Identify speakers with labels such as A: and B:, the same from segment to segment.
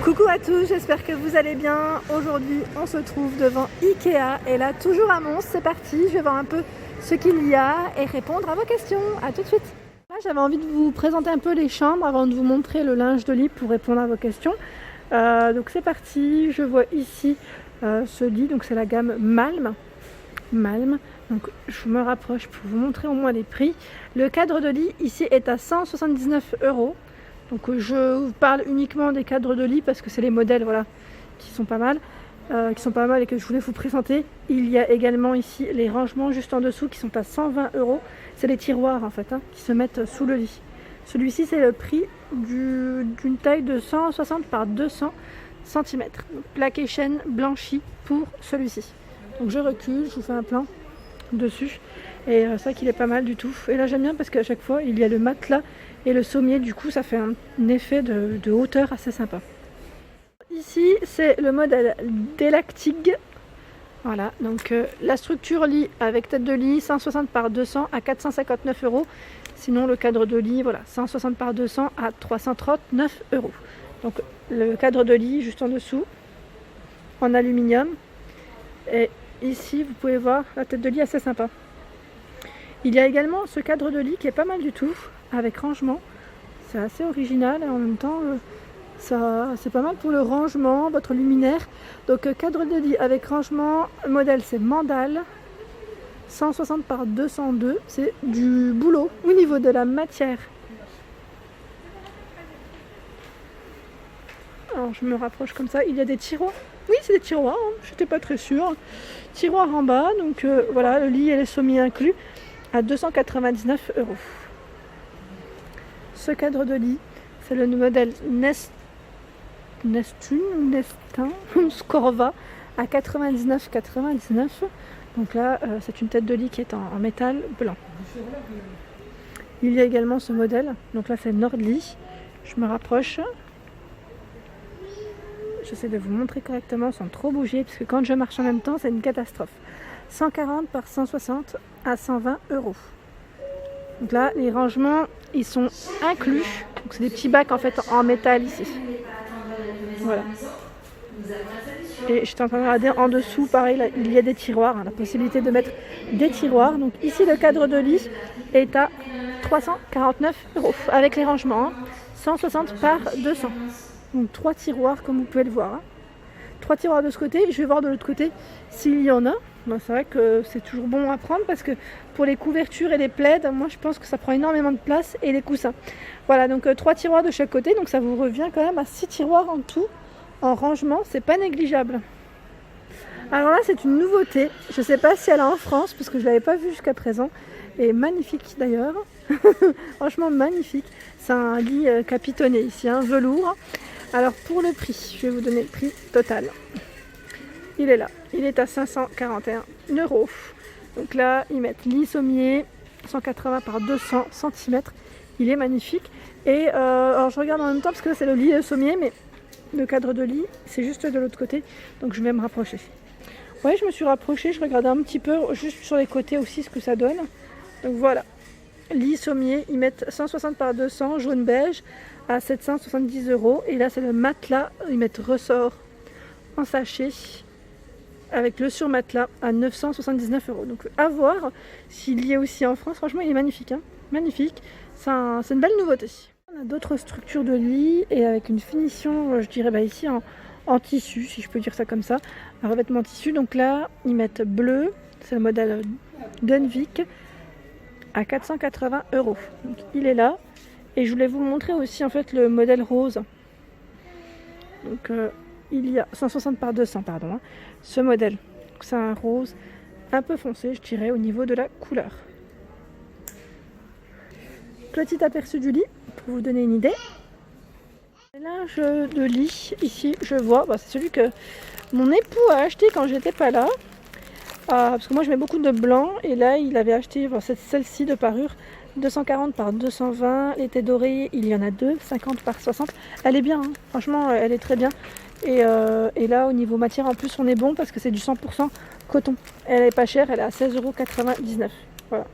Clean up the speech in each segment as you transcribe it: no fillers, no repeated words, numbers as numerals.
A: Coucou à tous, j'espère que vous allez bien. Aujourd'hui, on se trouve devant Ikea et là, toujours à Mons, c'est parti. Je vais voir un peu ce qu'il y a et répondre à vos questions. A tout de suite. Là, j'avais envie de vous présenter un peu les chambres avant de vous montrer le linge de lit pour répondre à vos questions. Donc c'est parti. Je vois ici ce lit, donc c'est la gamme Malm. Donc je me rapproche pour vous montrer au moins les prix. Le cadre de lit ici est à 179 €. Donc je vous parle uniquement des cadres de lit parce que c'est les modèles voilà, qui sont pas mal et que je voulais vous présenter. Il y a également ici les rangements juste en dessous qui sont à 120 €. C'est les tiroirs en fait qui se mettent sous le lit. Celui-ci c'est le prix d'une taille de 160 par 200 cm. Plaqué chêne blanchi pour celui-ci. Donc je recule, je vous fais un plan dessus. Et c'est vrai qu'il est pas mal du tout. Et là j'aime bien parce qu'à chaque fois il y a le matelas et le sommier, du coup ça fait un effet de hauteur assez sympa. Ici c'est le modèle Delactig. Voilà, donc la structure lit avec tête de lit 160 par 200 à 459 €. Sinon le cadre de lit, voilà, 160 par 200 à 339 €. Donc le cadre de lit juste en dessous en aluminium. Et ici vous pouvez voir la tête de lit assez sympa. Il y a également ce cadre de lit qui est pas mal du tout, avec rangement. C'est assez original et en même temps, c'est pas mal pour le rangement, votre luminaire. Donc cadre de lit avec rangement, le modèle c'est Mandal, 160 par 202. C'est du boulot au niveau de la matière. Alors je me rapproche comme ça, il y a des tiroirs. Oui, c'est des tiroirs, j'étais pas très sûre. Tiroirs en bas, donc voilà, le lit et les sommiers inclus. À 299 €. Ce cadre de lit, c'est le modèle Nestin Scorva à 99,99 €. Donc là, c'est une tête de lit qui est en métal blanc. Il y a également ce modèle. Donc là, c'est Nordli. Je me rapproche. J'essaie de vous montrer correctement sans trop bouger, parce que quand je marche en même temps, c'est une catastrophe. 140 par 160 à 120 €. Donc là, les rangements, ils sont inclus. Donc c'est des petits bacs en fait en métal ici. Voilà. Et j'étais en train de regarder en dessous, pareil, là, il y a des tiroirs, la possibilité de mettre des tiroirs. Donc ici, le cadre de lit est à 349 € avec les rangements, 160 par 200. Donc 3 tiroirs comme vous pouvez le voir. 3 tiroirs de ce côté, je vais voir de l'autre côté s'il y en a. Bon, c'est vrai que c'est toujours bon à prendre parce que pour les couvertures et les plaids, moi je pense que ça prend énormément de place, et les coussins. Voilà, donc 3 tiroirs de chaque côté, donc ça vous revient quand même à 6 tiroirs en tout, en rangement, c'est pas négligeable. Alors là c'est une nouveauté, je sais pas si elle est en France parce que je l'avais pas vue jusqu'à présent, et magnifique d'ailleurs, franchement magnifique. C'est un lit capitonné ici, velours. Alors pour le prix, je vais vous donner le prix total. Il est là, il est à 541 €. Donc là, ils mettent lit sommier, 180 par 200 cm. Il est magnifique. Et alors je regarde en même temps parce que là c'est le lit sommier, mais le cadre de lit, c'est juste de l'autre côté. Donc je vais me rapprocher. Ouais, je me suis rapprochée, je regardais un petit peu juste sur les côtés aussi ce que ça donne. Donc voilà, lit sommier, ils mettent 160 par 200, jaune beige, à 770 €. Et là c'est le matelas, ils mettent ressort en sachet avec le surmatelas à 979 €. Donc à voir s'il y est aussi en France. Franchement il est magnifique, magnifique. C'est une belle nouveauté. On a d'autres structures de lit et avec une finition, je dirais ici en tissu, si je peux dire ça comme ça, un revêtement tissu. Donc là ils mettent bleu, c'est le modèle Dunvik, à 480 €. Donc il est là. Et je voulais vous montrer aussi en fait le modèle rose. Donc il y a 160 par 200 pardon, ce modèle. C'est un rose un peu foncé, je dirais, au niveau de la couleur. Petit aperçu du lit pour vous donner une idée. Le linge de lit ici, je vois, c'est celui que mon époux a acheté quand j'étais pas là. Parce que moi je mets beaucoup de blanc, et là il avait acheté celle-ci de parure 240 par 220, l'été doré, il y en a deux, 50 par 60. Elle est bien, franchement elle est très bien. Et là au niveau matière en plus on est bon parce que c'est du 100% coton. Elle est pas chère, elle est à 16,99 €. Voilà.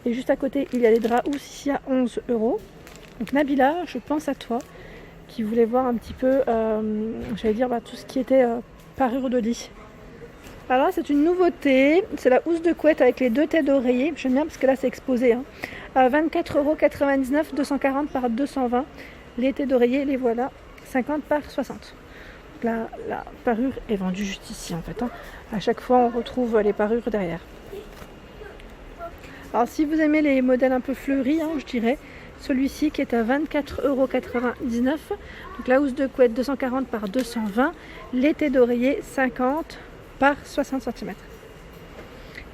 A: Et juste à côté il y a les draps housses ici à 11 €. Donc Nabila, je pense à toi. qui voulait voir un petit peu, j'allais dire, tout ce qui était parure de lit. Alors là, c'est une nouveauté, c'est la housse de couette avec les 2 têtes d'oreiller. J'aime bien parce que là c'est exposé, hein. À 24,99 €, 240 par 220. Les têtes d'oreiller, les voilà, 50 par 60. Donc là, la parure est vendue juste ici en fait, hein. À chaque fois on retrouve les parures derrière. Alors si vous aimez les modèles un peu fleuris, hein, je dirais, celui-ci qui est à 24,99 €. Donc la housse de couette 240 par 220. Les têtes d'oreiller 50 par 60 cm.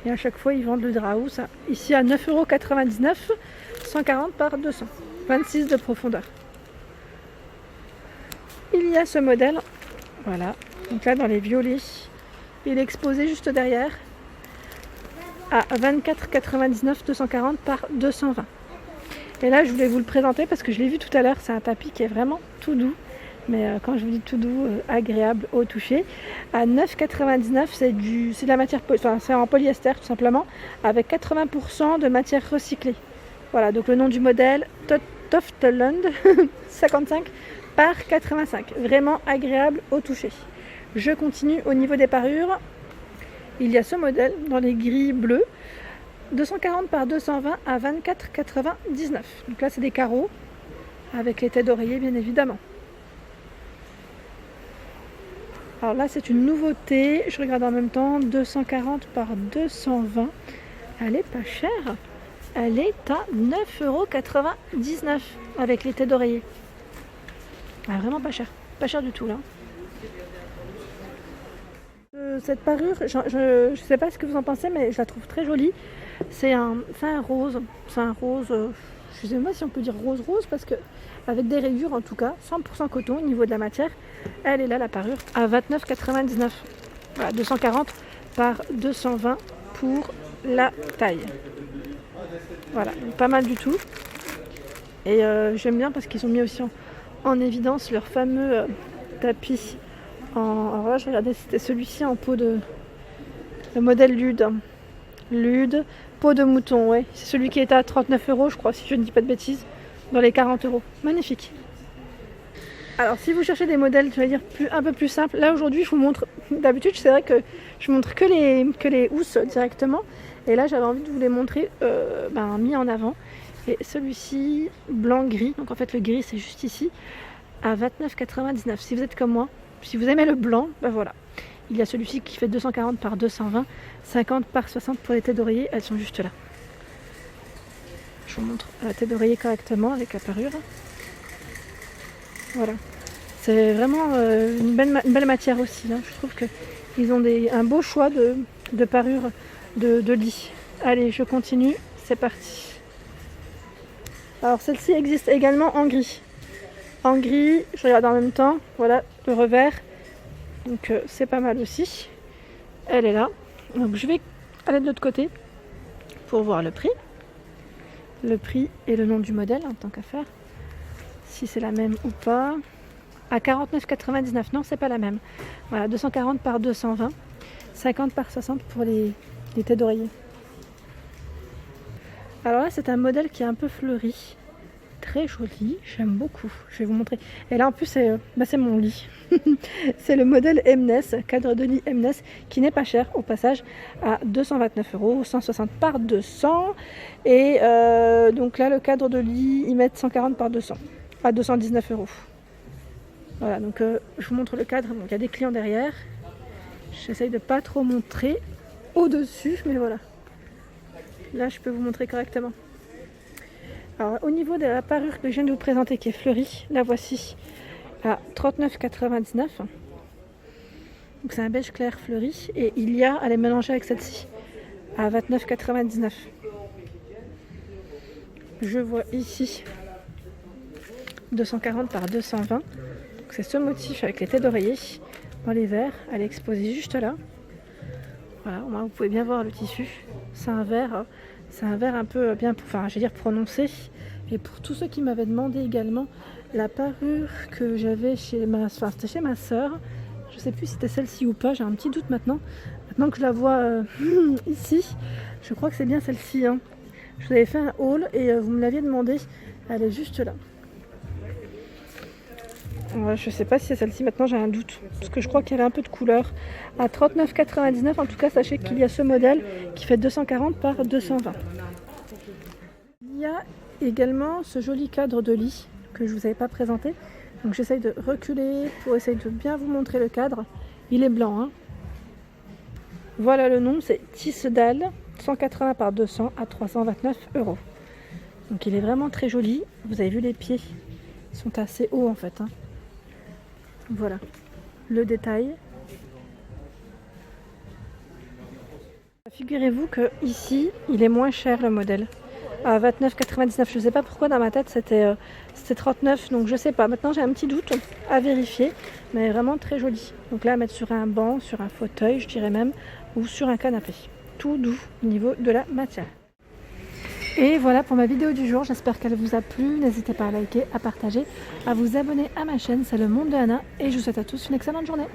A: Et à chaque fois ils vendent le drap housse ici à 9,99 €, 140 par 200, 26 de profondeur. Il y a ce modèle, voilà, donc là dans les violets, il est exposé juste derrière à 24,99 €, 240 par 220. Et là je voulais vous le présenter parce que je l'ai vu tout à l'heure, c'est un tapis qui est vraiment tout doux. Mais quand je vous dis tout doux, agréable au toucher, à 9,99 €, c'est de la matière, c'est en polyester tout simplement, avec 80% de matière recyclée. Voilà, donc le nom du modèle, Tofteland 55 par 85. Vraiment agréable au toucher. Je continue au niveau des parures. Il y a ce modèle dans les gris bleus, 240 par 220 à 24,99 €. Donc là c'est des carreaux, avec les têtes d'oreiller bien évidemment. Alors là c'est une nouveauté, je regarde en même temps, 240 par 220, elle est pas chère, elle est à 9,99 € avec les têtes d'oreiller. Ah, vraiment pas cher du tout là. Cette parure, je sais pas ce que vous en pensez, mais je la trouve très jolie. C'est un rose, je sais pas si on peut dire rose parce que avec des rayures en tout cas, 100% coton au niveau de la matière. Elle est là la parure à 29,99 €. Voilà, 240 par 220 pour la taille. Voilà, pas mal du tout. Et j'aime bien parce qu'ils ont mis aussi en évidence leur fameux tapis. Alors là, je regardais, c'était celui-ci en peau de... Le modèle Lude. Lude, peau de mouton, ouais. C'est celui qui est à 39 € je crois, si je ne dis pas de bêtises. Dans les 40 €. Magnifique. Alors si vous cherchez des modèles, je vais dire un peu plus simples, là aujourd'hui je vous montre, d'habitude c'est vrai que je montre que les housses directement, et là j'avais envie de vous les montrer mis en avant. Et celui-ci, blanc-gris, donc en fait le gris c'est juste ici, à 29,99 €. Si vous êtes comme moi, si vous aimez le blanc, voilà. Il y a celui-ci qui fait 240 par 220, 50 par 60 pour les têtes d'oreiller, elles sont juste là. Je vous montre la tête d'oreiller correctement avec la parure. Voilà, c'est vraiment une belle matière aussi, hein. Je trouve qu'ils ont un beau choix de parure de lit. Allez, je continue, c'est parti. Alors celle-ci existe également en gris. En gris, je regarde en même temps, voilà le revers. Donc c'est pas mal aussi. Elle est là. Donc je vais aller de l'autre côté pour voir le prix. Le prix et le nom du modèle en tant qu'à faire. Si c'est la même ou pas. À 49,99 €, non c'est pas la même. Voilà, 240 par 220, 50 par 60 pour les têtes d'oreiller. Alors là c'est un modèle qui est un peu fleuri, très joli, j'aime beaucoup. Je vais vous montrer. Et là en plus c'est mon lit. C'est le modèle Emnes, cadre de lit Emnes, qui n'est pas cher au passage, à 229 €, 160 par 200. Et donc là le cadre de lit, ils mettent 140 par 200, à 219 €. Voilà, donc je vous montre le cadre. Donc il y a des clients derrière. J'essaye de pas trop montrer au-dessus, mais voilà. Là, je peux vous montrer correctement. Alors, au niveau de la parure que je viens de vous présenter, qui est fleurie, la voici à 39,99 €. Donc c'est un beige clair fleuri. Et il y a à les mélanger avec celle-ci à 29,99 €. Je vois ici 240 par 220. C'est ce motif avec les têtes d'oreiller dans les verres. Elle est exposée juste là. Voilà, vous pouvez bien voir le tissu. C'est un verre un peu bien, je vais dire prononcé. Et pour tous ceux qui m'avaient demandé également la parure que j'avais c'était chez ma soeur. Je sais plus si c'était celle-ci ou pas. J'ai un petit doute maintenant. Maintenant que je la vois ici, je crois que c'est bien celle-ci, hein. Je vous avais fait un haul et vous me l'aviez demandé. Elle est juste là. Ouais, je sais pas si c'est celle-ci, maintenant j'ai un doute. Parce que je crois qu'il y avait un peu de couleur. À 39,99 en tout cas, sachez qu'il y a ce modèle qui fait 240 par 220. Il y a également ce joli cadre de lit que je ne vous avais pas présenté. Donc j'essaye de reculer pour essayer de bien vous montrer le cadre. Il est blanc, hein. Voilà le nom, c'est Tissedal, 180 par 200 à 329 €. Donc il est vraiment très joli. Vous avez vu les pieds, ils sont assez hauts en fait, hein. Voilà le détail. Figurez-vous que ici il est moins cher le modèle, à 29,99. Je ne sais pas pourquoi dans ma tête c'était 39, donc je sais pas. Maintenant j'ai un petit doute à vérifier, mais vraiment très joli. Donc là à mettre sur un banc, sur un fauteuil je dirais même, ou sur un canapé. Tout doux au niveau de la matière. Et voilà pour ma vidéo du jour, j'espère qu'elle vous a plu. N'hésitez pas à liker, à partager, à vous abonner à ma chaîne, c'est Le Monde de Anna. Et je vous souhaite à tous une excellente journée.